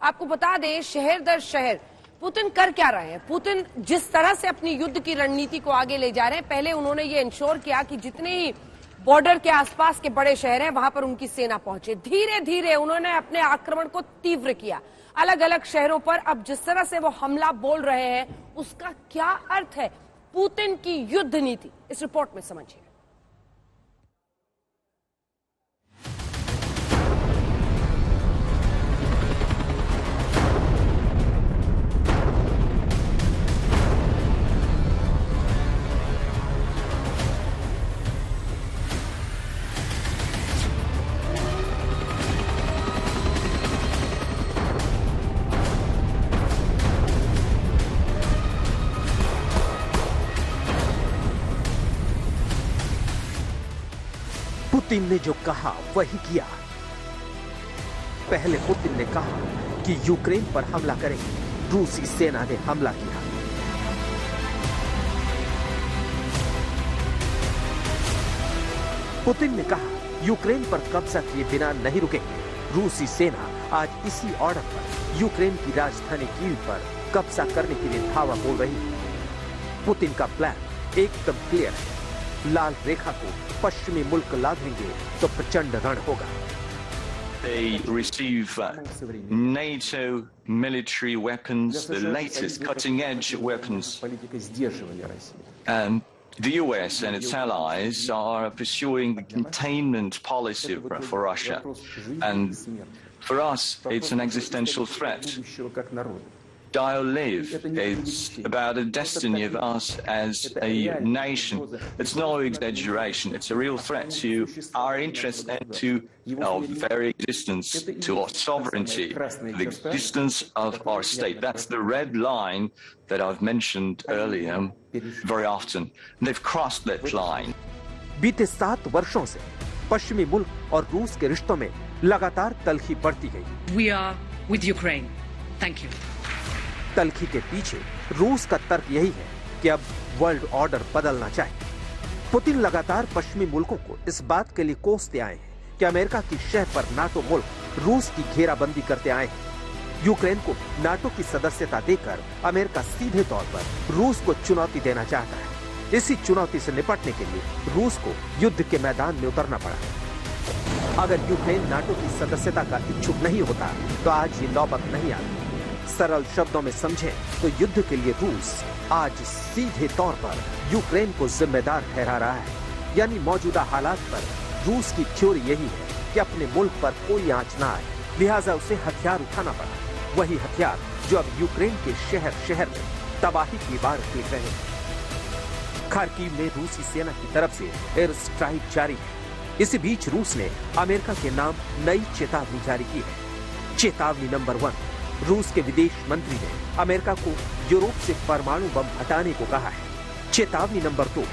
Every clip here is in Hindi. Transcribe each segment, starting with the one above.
आपको बता दें, शहर दर शहर पुतिन कर क्या रहे हैं। पुतिन जिस तरह से अपनी युद्ध की रणनीति को आगे ले जा रहे हैं, पहले उन्होंने ये इंश्योर किया कि जितने ही बॉर्डर के आसपास के बड़े शहर हैं वहां पर उनकी सेना पहुंचे। धीरे धीरे उन्होंने अपने आक्रमण को तीव्र किया अलग अलग शहरों पर। अब जिस तरह से वो हमला बोल रहे हैं, उसका क्या अर्थ है पुतिन की युद्ध नीति, इस रिपोर्ट में समझिए। पुतिन ने जो कहा वही किया। पहले पुतिन ने कहा कि यूक्रेन पर हमला करें, रूसी सेना ने हमला किया। पुतिन ने कहा यूक्रेन पर कब्जा किए बिना नहीं रुकेंगे। रूसी सेना आज इसी ऑर्डर पर यूक्रेन की राजधानी कीव पर कब्जा करने के लिए धावा बोल रही है। पुतिन का प्लान एकदम क्लियर है। लाल रेखा को पश्चिमी मुल्क ला देंगे तो प्रचंड रण होगा। They receive NATO military weapons, the latest cutting-edge weapons. The US and its allies are pursuing the containment policy for Russia. And for us, it's an existential threat. Die or live. It's about the destiny of us as a nation. It's no exaggeration. It's a real threat to our interests and to our very existence, to our sovereignty, the existence of our state. That's the red line that I've mentioned earlier very often. They've crossed that line. बीते 7 वर्षों से पश्चिमी मुल्क और रूस के रिश्तों में लगातार तल्खी बढ़ती गई। We are with Ukraine. Thank you. तल्खी के पीछे रूस का तर्क यही है कि अब वर्ल्ड ऑर्डर बदलना चाहिए। पुतिन लगातार पश्चिमी मुल्कों को इस बात के लिए कोसते आए हैं कि अमेरिका की शह पर नाटो मुल्क रूस की घेराबंदी करते आए हैं। यूक्रेन को नाटो की सदस्यता देकर अमेरिका सीधे तौर पर रूस को चुनौती देना चाहता है। इसी चुनौती से निपटने के लिए रूस को युद्ध के मैदान में उतरना पड़ा। अगर यूक्रेन नाटो की सदस्यता का इच्छुक नहीं होता तो आज ये नौबत नहीं आती। सरल शब्दों में समझें तो युद्ध के लिए रूस आज सीधे तौर पर यूक्रेन को जिम्मेदार ठहरा रहा है। यानी मौजूदा हालात पर रूस की थ्योरी यही है कि अपने मुल्क पर कोई आंच ना आए, लिहाजा उसे हथियार उठाना पड़ा। वही हथियार जो अब यूक्रेन के शहर शहर में तबाही की बाढ़ फेंक रहे हैं। खार्किव में रूसी सेना की तरफ से एयर स्ट्राइक जारी है। इसी बीच रूस ने अमेरिका के नाम नई चेतावनी जारी की है। चेतावनी नंबर 1, रूस के विदेश मंत्री ने अमेरिका को यूरोप से परमाणु बम हटाने को कहा है। चेतावनी नंबर 2,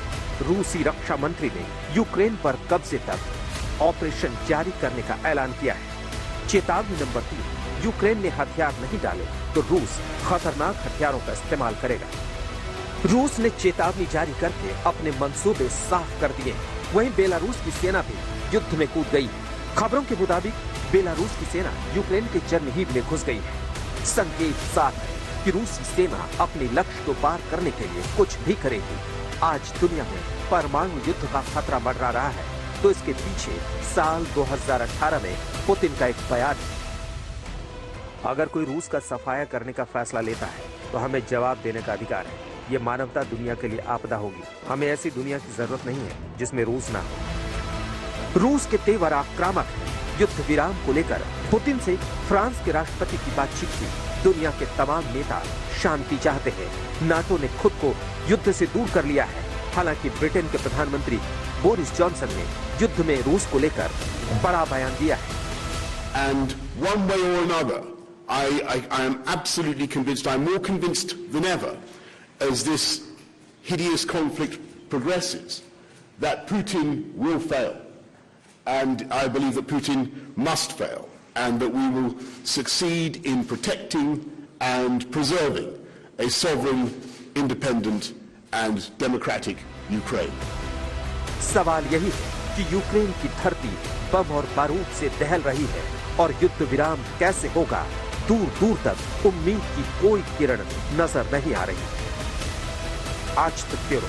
रूसी रक्षा मंत्री ने यूक्रेन पर कब्जे तक ऑपरेशन जारी करने का ऐलान किया है। चेतावनी नंबर 3, यूक्रेन ने हथियार नहीं डाले तो रूस खतरनाक हथियारों का इस्तेमाल करेगा। रूस ने चेतावनी जारी करके अपने मंसूबे साफ कर दिए। वहीं बेलारूस की सेना भी युद्ध में कूद गई। खबरों के मुताबिक बेलारूस की सेना यूक्रेन के चरमहीब में घुस गई है। संकेत साफ है कि रूसी सेना अपने लक्ष्य को पार करने के लिए कुछ भी करेगी। आज दुनिया में परमाणु युद्ध का खतरा मंडरा रहा है, तो इसके पीछे साल 2018 में पुतिन का एक बयान है। अगर कोई रूस का सफाया करने का फैसला लेता है तो हमें जवाब देने का अधिकार है। ये मानवता दुनिया के लिए आपदा होगी। हमें ऐसी दुनिया की जरूरत नहीं है जिसमें रूस ना हो। रूस के तेवर आक्रामक है। युद्ध विराम को लेकर पुतिन से फ्रांस के राष्ट्रपति की बातचीत की। दुनिया के तमाम नेता शांति चाहते हैं। नाटो ने खुद को युद्ध से दूर कर लिया है। हालांकि ब्रिटेन के प्रधानमंत्री बोरिस जॉनसन ने युद्ध में रूस को लेकर बड़ा बयान दिया है। And one way or another, I am absolutely convinced, I'm more convinced than ever, as this hideous conflict progresses, that Putin will fail. And I believe that Putin must fail, and that we will succeed in protecting and preserving a sovereign, independent and democratic Ukraine. सवाल यही है कि यूक्रेन की धरती बम और बारूद से दहल रही है और युद्ध विराम कैसे होगा, दूर दूर तक उम्मीद की कोई किरण नजर नहीं आ रही। आज तक ब्यूरो।